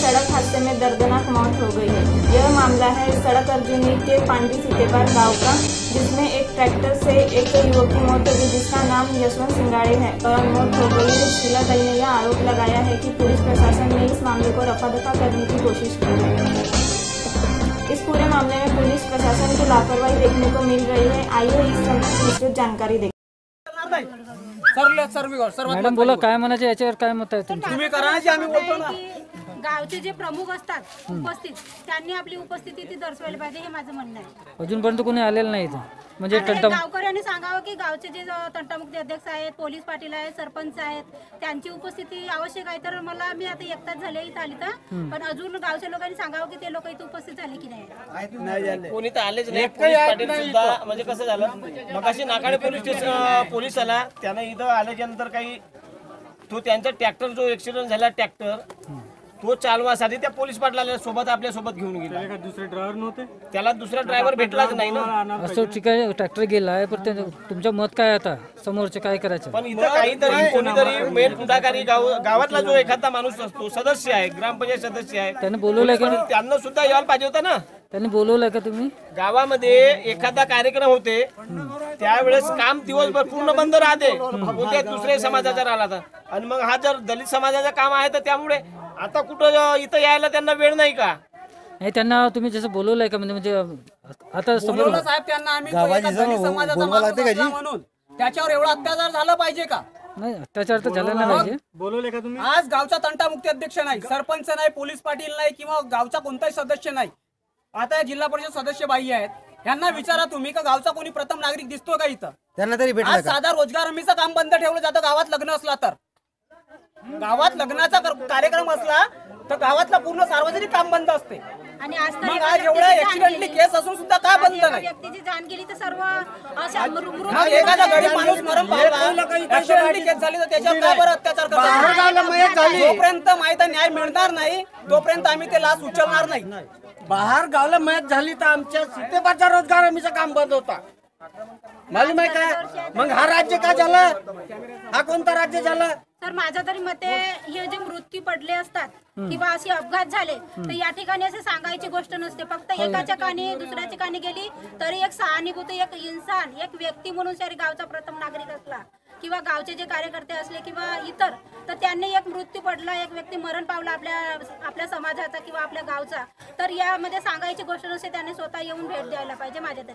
सड़क हादसे में दर्दनाक मौत हो गई है। यह मामला है सड़क अर्जुनी के पांडी सीतेपार गांव का, जिसमें एक ट्रैक्टर से एक युवक की मौत हो गई, जिसका नाम यशवंत सिंगाड़े है और मौत हो गई है। शीला दल ने यह आरोप लगाया है कि पुलिस प्रशासन ने इस मामले को रफा-दफा करने की कोशिश की है। इस पूरे मामले में पुलिस प्रशासन की लापरवाही देखने को मिल रही है। आइए इस संबंधी विस्तृत जानकारी दें। मॅडम बोला, काय म्हणायचे याच्यावर, काय मत आहे तुमचं? तुम्ही करा ना, आम्ही बोलतो ना। गावचे जे प्रमुख असतात उपस्थित, त्यांनी आपली उपस्थिती ती दर्शवायला पाहिजे, हे माझं म्हणणं आहे। अजूनपर्यंत कोणी आलेलं नाही इथं, म्हणजे गावकऱ्यांनी सांगावं की गावचे जे तंटामुक्ती अध्यक्ष आहेत, पोलीस पाटील आहेत, सरपंच आहेत, त्यांची उपस्थिती आवश्यक आहे। तर मला मी आता एक तास झाले इथं आली तर, पण अजून गावच्या लोकांनी सांगावं की ते लोक इथं उपस्थित झाले की नाही। कोणी तर आलेच नाही। पोलीस पाटील सुद्धा, म्हणजे कसं झालं, मगाशी नाकाडे पोलीस आला, त्यानं इथं आल्याच्या नंतर काही तो त्यांचा ट्रॅक्टर जो ऍक्सिडेंट झाला ट्रॅक्टर तो चालवासाठी त्या पोलीस पाटलाला सोबत आपल्या सोबत घेऊन गेला। दुसरे ड्रायव्हर नव्हते, त्याला दुसरा ड्रायव्हर भेटलाच नाही ना। असं ठीक आहे, ट्रॅक्टर गेलाय, पण तुमचं मत काय आता, समोरचे काय करायचं? पण इथं काहीतरी कोणीतरी मेन पुढाकारी गावातला जो एखादा माणूस असतो, सदस्य आहे, ग्रामपंचायत सदस्य आहे, त्याने बोलवलंय का? त्यांना सुद्धा यायला पाहिजे होतं ना। त्यांनी बोलवलंय का तुम्ही? गावामध्ये एखादा कार्यक्रम होते त्यावेळेस काम दिवसभर पूर्ण बंद राहते, कोणत्या दुसऱ्या समाजाचा राहिला तर, आणि मग हा जर दलित समाजाचं काम आहे तर त्यामुळे आता कुठं इथं यायला त्यांना वेळ नाही का? नाही, त्यांना तुम्ही जसं बोलवलंय का? म्हणजे आता समोर साहेब त्यांना आम्ही समाजाचा म्हणून त्याच्यावर एवढा अत्याचार झाला पाहिजे का? नाही, अत्याचार तर झाला नाही पाहिजे। बोलवले का तुम्ही? आज गावचा तंटामुक्ती अध्यक्ष नाही, सरपंच नाही, पोलीस पाटील नाही, किंवा गावचा कोणताही सदस्य नाही। आता जिल्हा परिषद सदस्य बाई आहेत, यांना विचारा तुम्ही का गावचा कोणी प्रथम नागरिक दिसतो का इथं? त्यांना तरी भेटला का? साधा रोजगार हमीचं काम बंद ठेवलं जातं गावात लग्न असला तर। गावात लग्नाचा कार्यक्रम असला तर गावातला पूर्ण सार्वजनिक काम बंद असते, आणि मग आज एवढा ऍक्सिडेंटली केस असून सुद्धा का बंद नाही? व्यक्तीची जाण गेली तर सर्व एखादा गरीब माणूस मरण पावला, ऍक्सिडेंटली केस झाली तर त्याच्यावर का बरं अत्याचार करतात? जोपर्यंत माहिती न्याय मिळणार नाही तोपर्यंत आम्ही ते लाच उचलणार नाही। बाहेर गावला मयत झाली तर आमच्या सीतेपारचा रोजगार हमीचं काम बंद होता, मालूम आहे का? मग हा राज्य का झालं? हा कोणता राज्य झालं? तर माझ्या तरी मते हे जे मृत्यू पडले असतात किंवा असे अपघात झाले तर या ठिकाणी असे सांगायची गोष्ट नसते, फक्त एकाच्या कानी दुसऱ्याच्या कानी गेली तरी एक सहानुभूती, एक इंसान, एक व्यक्ती म्हणून जरी गावचा प्रथम नागरिक असला किंवा गावचे जे कार्यकर्ते असले किंवा इतर, तर त्यांनी एक मृत्यू पडला, एक व्यक्ती मरण पावला आपल्या समाजाचा किंवा आपल्या गावचा, तर यामध्ये सांगायची गोष्ट नसते, त्यांनी स्वतः येऊन भेट द्यायला पाहिजे माझ्या तरी।